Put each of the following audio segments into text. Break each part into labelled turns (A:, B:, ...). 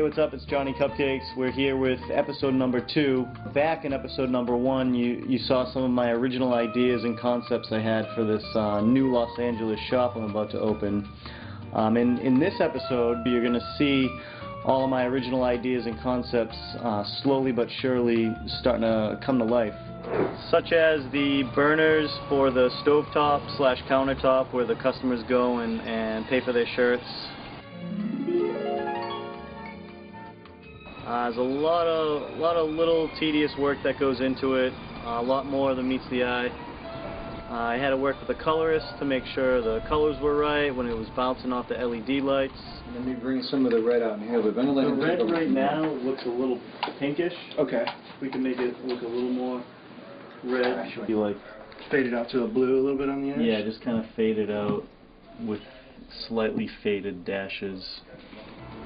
A: what's up? It's Johnny Cupcakes. We're here with episode number 2. Back in episode number 1, you saw some of my original ideas and concepts I had for this new Los Angeles shop I'm about to open. In this episode, you're going to see all of my original ideas and concepts slowly but surely starting to come to life. Such as the burners for the stovetop slash countertop where the customers go and pay for their shirts. There's a lot of little tedious work that goes into it, a lot more than meets the eye. I had to work with a colorist to make sure the colors were right when it was bouncing off the LED lights.
B: Let me bring some of the red out in here. The
A: red right now looks a little pinkish.
B: Okay.
A: We can make it look a little more red. Should be like
B: faded out to a blue a little bit on the edge?
A: Yeah, just kind of faded out with slightly faded dashes.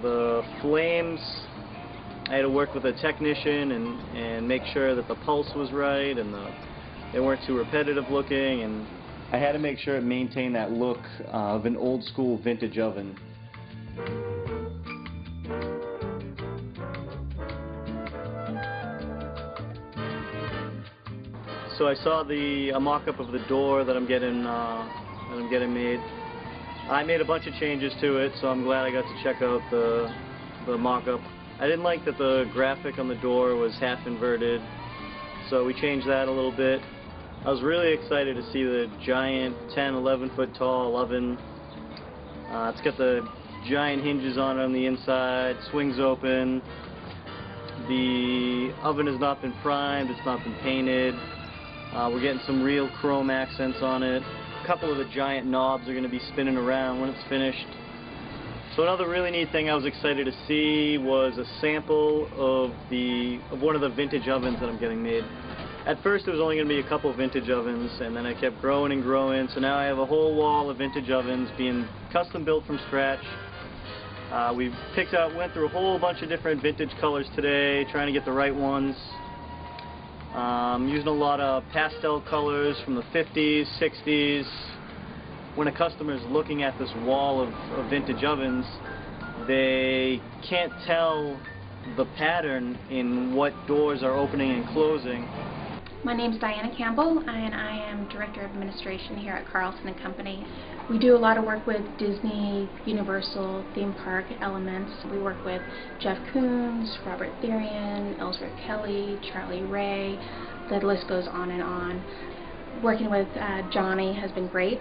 A: The flames, I had to work with a technician and make sure that the pulse was right and they weren't too repetitive looking, and I had to make sure it maintained that look of an old school vintage oven. So I saw a mock-up of the door that I'm getting made. I made a bunch of changes to it, so I'm glad I got to check out the mock-up. I didn't like that the graphic on the door was half inverted, so we changed that a little bit. I was really excited to see the giant 10, 11 foot tall oven. It's got the giant hinges on it on the inside, swings open. The oven has not been primed, it's not been painted. We're getting some real chrome accents on it. A couple of the giant knobs are going to be spinning around when it's finished. So another really neat thing I was excited to see was a sample of one of the vintage ovens that I'm getting made. At first it was only going to be a couple vintage ovens, and then I kept growing and growing, so now I have a whole wall of vintage ovens being custom built from scratch. We went through a whole bunch of different vintage colors today, trying to get the right ones. Using a lot of pastel colors from the 50s, 60s. When a customer is looking at this wall of vintage ovens, they can't tell the pattern in what doors are opening and closing.
C: My name is Diana Campbell, and I am Director of Administration here at Carlson & Company. We do a lot of work with Disney, Universal, theme park elements. We work with Jeff Koons, Robert Therian, Ellsworth Kelly, Charlie Ray. The list goes on and on. Working with Johnny has been great.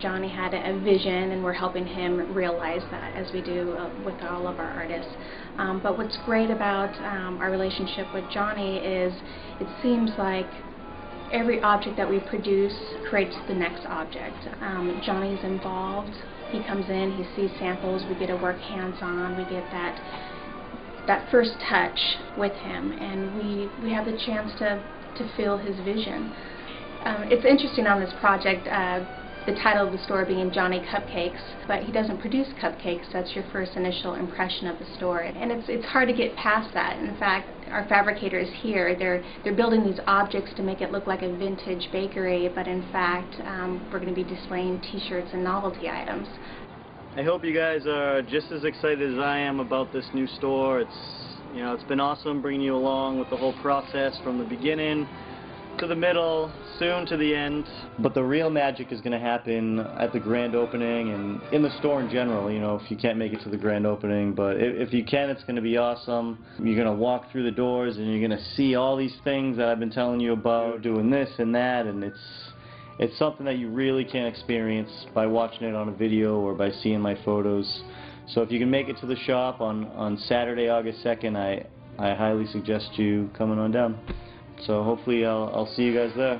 C: Johnny had a vision, and we're helping him realize that, as we do with all of our artists. But what's great about our relationship with Johnny is it seems like every object that we produce creates the next object. Johnny's involved. He comes in, he sees samples, we get to work hands-on, we get that first touch with him, and we have the chance to feel his vision. It's interesting on this project, the title of the store being Johnny Cupcakes, but he doesn't produce cupcakes. That's your first initial impression of the store, and it's hard to get past that. In fact, our fabricators here, they're building these objects to make it look like a vintage bakery, but in fact, we're going to be displaying t-shirts and novelty items.
A: I hope you guys are just as excited as I am about this new store. It's been awesome bringing you along with the whole process from the beginning to the middle, soon to the end. But the real magic is going to happen at the grand opening and in the store in general, if you can't make it to the grand opening. But if you can, it's going to be awesome. You're going to walk through the doors and you're going to see all these things that I've been telling you about, doing this and that, and it's something that you really can't experience by watching it on a video or by seeing my photos. So if you can make it to the shop on Saturday, August 2nd, I highly suggest you coming on down. So hopefully I'll see you guys there.